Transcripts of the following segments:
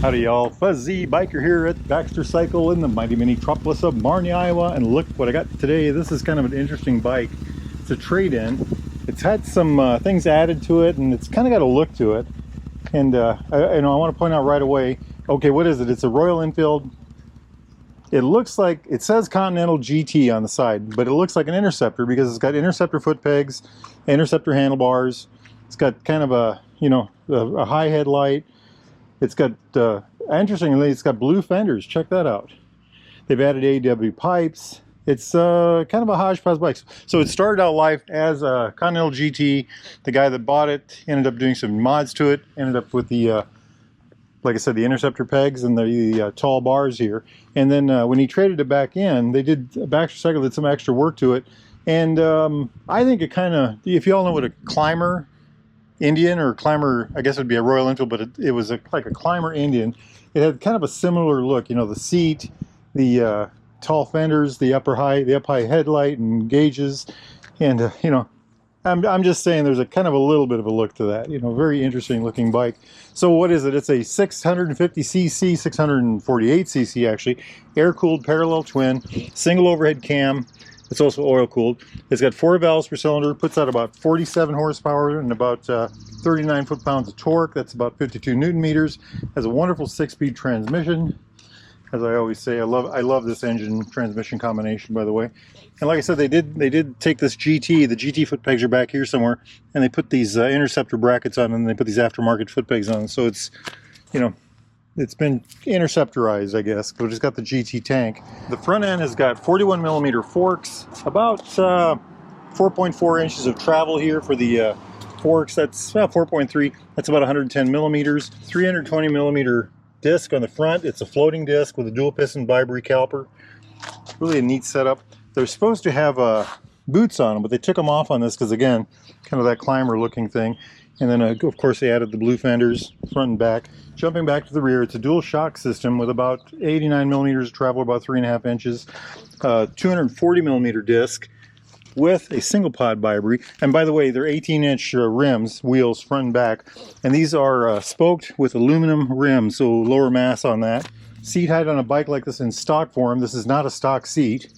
Howdy y'all, Fuzzy Biker here at Baxter Cycle in the mighty metropolis of Marnie, Iowa, and look what I got today. This is kind of an interesting bike. It's a trade-in. It's had some things added to it, and it's kind of got a look to it. And I want to point out right away, okay, what is it? It's a Royal Enfield. It looks like, it says Continental GT on the side, but it looks like an Interceptor because it's got Interceptor foot pegs, Interceptor handlebars. It's got kind of a, a high headlight. It's got, interestingly, it's got blue fenders. Check that out. They've added AEW pipes. It's kind of a hodgepodge bike. So it started out life as a Continental GT. The guy that bought it ended up doing some mods to it. Ended up with the, like I said, the Interceptor pegs and the tall bars here. And then when he traded it back in, Baxter Cycle did some extra work to it. And I think it kind of, if you all know what a Clymer Indian or Clymer, I guess it would be a Royal Enfield, but it was like a Clymer Indian. It had kind of a similar look, the seat, the tall fenders, the up high headlight and gauges, and I'm just saying there's a kind of a little bit of a look to that. Very interesting looking bike. So what is it? It's a 650cc, 648cc actually, air-cooled parallel twin, single overhead cam. It's also oil cooled. It's got 4 valves per cylinder, puts out about 47 horsepower and about 39 foot-pounds of torque. That's about 52 Newton meters. Has a wonderful 6-speed transmission. As I always say, I love this engine transmission combination, by the way. And like I said, they did take this GT. The GT foot pegs are back here somewhere, and they put these Interceptor brackets on, and they put these aftermarket foot pegs on. So it's, it's been Interceptorized, I guess, but it's got the GT tank. The front end has got 41 millimeter forks, about 4.4 inches of travel here for the forks. That's 4.3. That's about 110 millimeters. 320 millimeter disc on the front. It's a floating disc with a dual piston bi-bree caliper. Really a neat setup. They're supposed to have boots on them, but they took them off on this because, again, kind of that Clymer looking thing. And then, of course, they added the blue fenders, front and back. Jumping back to the rear, it's a dual shock system with about 89 millimeters of travel, about 3.5 inches, 240 millimeter disc with a single pod bi-bree. And by the way, they're 18-inch rims, wheels, front and back. And these are spoked with aluminum rims, so lower mass on that. Seat height on a bike like this in stock form, this is not a stock seat,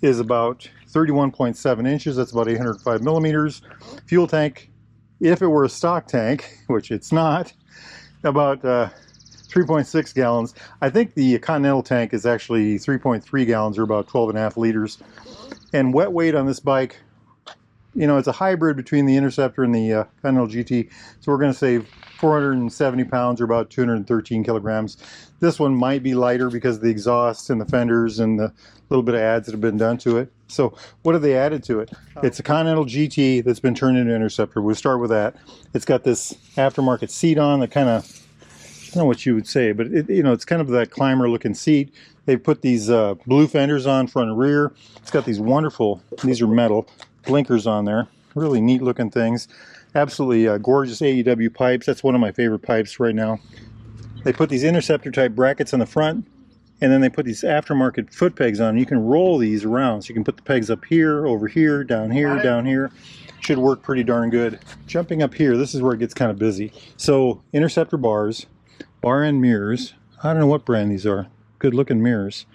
is about 31.7 inches. That's about 805 millimeters. Fuel tank, if it were a stock tank, which it's not, about 3.6 gallons. I think the Continental tank is actually 3.3 gallons or about 12.5 liters. And wet weight on this bike, it's a hybrid between the Interceptor and the Continental GT. So we're going to save 470 pounds or about 213 kilograms. This one might be lighter because of the exhaust and the fenders and the little bit of adds that have been done to it. So what have they added to it? It's a Continental GT that's been turned into Interceptor. We'll start with that. It's got this aftermarket seat on that kind of, I don't know what you would say, but it's kind of that Clymer looking seat. They put these blue fenders on front and rear. It's got these wonderful, these are metal, blinkers on there. Really neat looking things. Absolutely gorgeous AEW pipes. That's one of my favorite pipes right now. They put these Interceptor type brackets on the front, and then they put these aftermarket foot pegs on. You can roll these around, so you can put the pegs up here, over here, down here, down here. Should work pretty darn good. Jumping up here, this is where it gets kind of busy. So Interceptor bars, bar end mirrors. I don't know what brand these are. Good looking mirrors.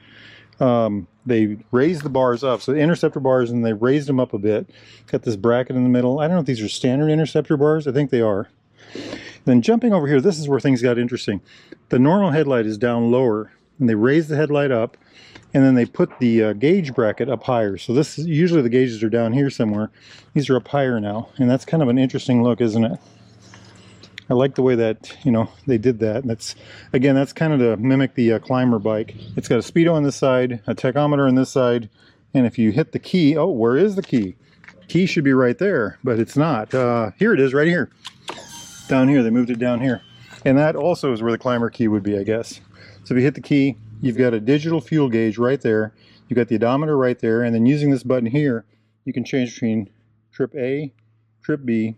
They raised the bars up, so the Interceptor bars, and they raised them up a bit. Got this bracket in the middle. I don't know if these are standard Interceptor bars. I think they are. Then jumping over here, this is where things got interesting. The normal headlight is down lower, and they raised the headlight up, and then they put the gauge bracket up higher. So this is, usually the gauges are down here somewhere. These are up higher now, and that's kind of an interesting look, isn't it? I like the way that, they did that. And that's kind of to mimic the Clymer bike. It's got a speedo on this side, a tachometer on this side, and if you hit the key, oh, where is the key? Key should be right there, but it's not. Here it is, right here. Down here, they moved it down here. And that also is where the Clymer key would be, I guess. So if you hit the key, you've got a digital fuel gauge right there. You've got the odometer right there, and then using this button here, you can change between trip A, trip B,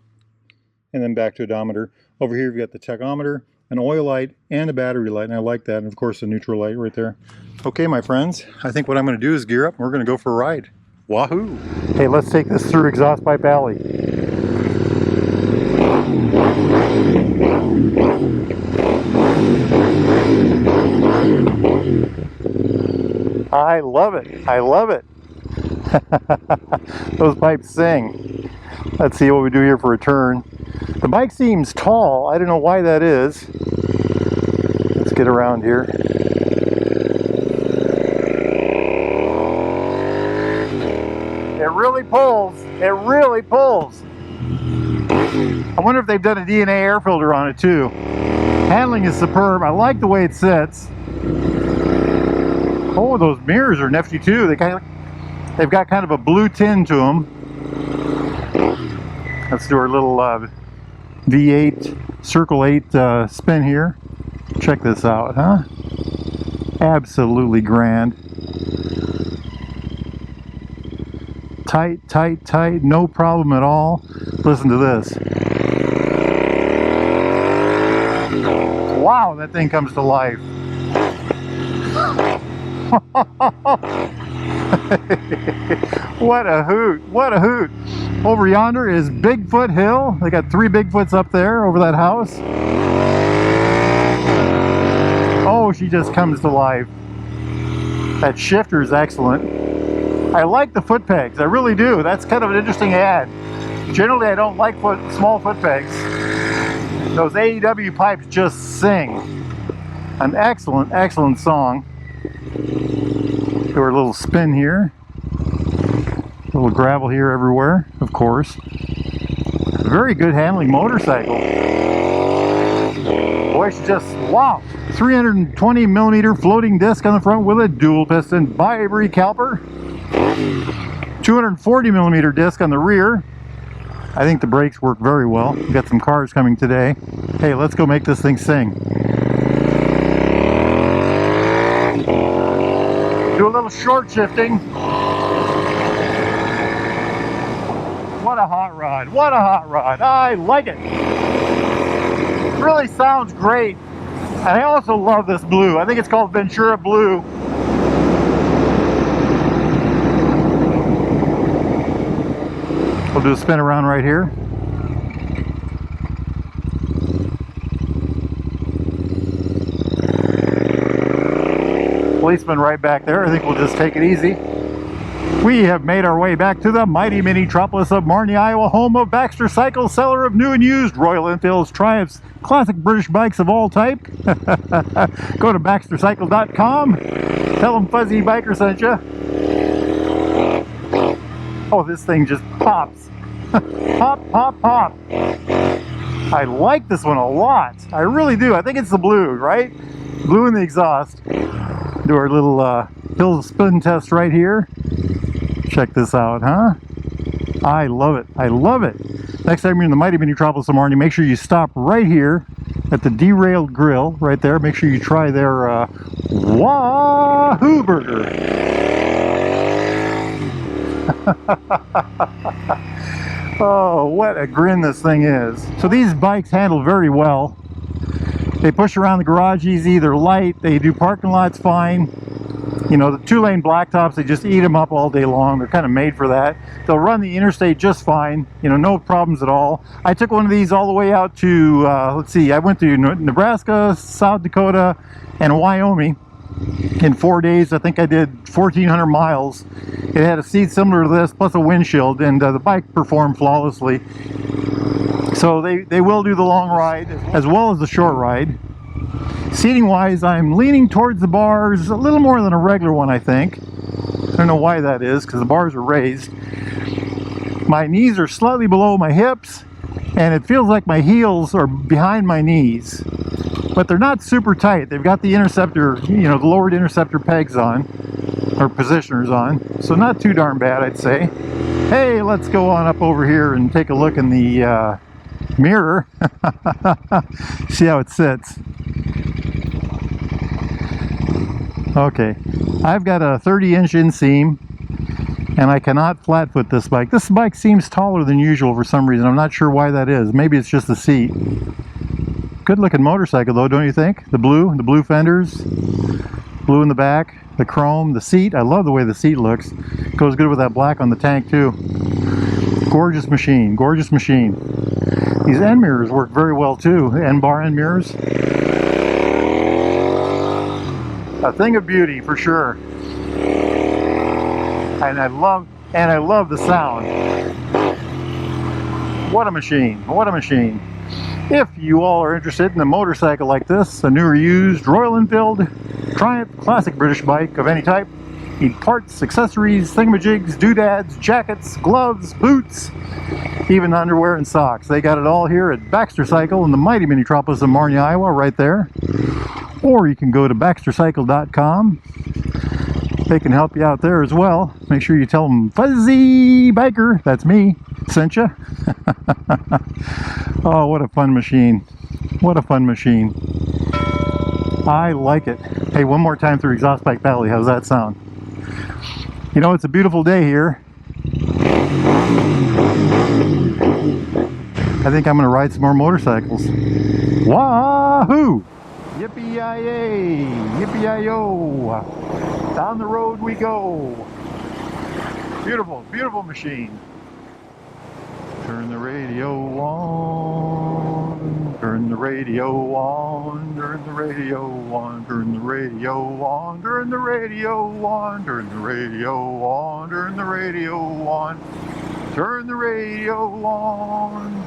and then back to odometer. Over here, you've got the tachometer, an oil light, and a battery light, and I like that, and of course a neutral light right there. Okay, my friends, I think what I'm going to do is gear up, and we're going to go for a ride. Wahoo! Hey, let's take this through Exhaust Pipe Alley. I love it. I love it. Those pipes sing. Let's see what we do here for a turn. The bike seems tall. I don't know why that is. Let's get around here. It really pulls. It really pulls. I wonder if they've done a DNA air filter on it too. Handling is superb. I like the way it sits. Oh, those mirrors are nifty too. They've got kind of a blue tint to them. Let's do our little V8 Circle 8 spin here. Check this out, huh? Absolutely grand. Tight, tight, tight, no problem at all. Listen to this. Wow, that thing comes to life. What a hoot, what a hoot. Over yonder is Bigfoot Hill. They got 3 Bigfoots up there over that house. Oh, she just comes to life. That shifter is excellent. I like the foot pegs, I really do. That's kind of an interesting ad. Generally, I don't like small foot pegs. Those AEW pipes just sing. An excellent, excellent song. Do our little spin here. A little gravel here everywhere, of course. Very good handling motorcycle. Boy, she just, wow. 320 millimeter floating disc on the front with a dual piston bi-bree caliper. 240 millimeter disc on the rear. I think the brakes work very well. We've got some cars coming today. Hey, let's go make this thing sing. Do a little short shifting. What a hot rod. What a hot rod. I like it. Really sounds great. And I also love this blue. I think it's called Ventura Blue. We'll do a spin around right here. Policeman right back there. I think we'll just take it easy. We have made our way back to the mighty mini-tropolis of Marnie, Iowa, home of Baxter Cycle, seller of new and used Royal Enfields, Triumphs, classic British bikes of all type. Go to baxtercycle.com. Tell them Fuzzy Biker sent you. Oh, this thing just pops. Pop, pop, pop. I like this one a lot. I really do. I think it's the blue, right? Blue in the exhaust. Do our little hill spin test right here. Check this out, huh? I love it. I love it. Next time you're in the mighty mini-tropolis of Marnie, make sure you stop right here at the Derailed Grill right there. Make sure you try their Wahoo burger. Oh, what a grin this thing is. So these bikes handle very well. They push around the garage easy, they're light, they do parking lots fine. You know, the 2-lane blacktops, they just eat them up all day long. They're kind of made for that. They'll run the interstate just fine, you know, no problems at all. I took one of these all the way out to, let's see, I went to Nebraska, South Dakota, and Wyoming in 4 days. I think I did 1,400 miles. It had a seat similar to this, plus a windshield, and the bike performed flawlessly. So they will do the long ride as well as the short ride. Seating wise, I'm leaning towards the bars a little more than a regular one, I think. I don't know why that is, because the bars are raised. My knees are slightly below my hips, and it feels like my heels are behind my knees. But they're not super tight. They've got the interceptor, you know, the lowered interceptor pegs on, or positioners on. So not too darn bad, I'd say. Hey, let's go on up over here and take a look in the mirror. See how it sits. Okay, I've got a 30-inch inseam, and I cannot flat foot this bike. This bike seems taller than usual for some reason. I'm not sure why that is. Maybe it's just the seat. Good looking motorcycle though, don't you think? The blue fenders, blue in the back, the chrome, the seat. I love the way the seat looks. Goes good with that black on the tank too. Gorgeous machine, gorgeous machine. These end mirrors work very well too, end bar end mirrors. A thing of beauty for sure. And I love the sound. What a machine, what a machine. If you all are interested in a motorcycle like this, a new or used Royal Enfield Triumph classic British bike of any type, need parts, accessories, thingamajigs, doodads, jackets, gloves, boots, even underwear and socks. They got it all here at Baxter Cycle in the mighty metropolis of Marnie, Iowa, right there. Or you can go to baxtercycle.com. They can help you out there as well. Make sure you tell them Fuzzy Biker, that's me, sent you. Oh, what a fun machine. What a fun machine. I like it. Hey, one more time through Exhaust Bike Valley. How's that sound? You know, it's a beautiful day here. I think I'm going to ride some more motorcycles. Wahoo! Yippee-yi-yay! Yippee-yi-yo! Down the road we go. Beautiful, beautiful machine. Turn the radio on. Turn the radio on. Turn the radio on. Turn the radio on. Turn the radio on. Turn the radio on. Turn the radio on. Turn the radio on.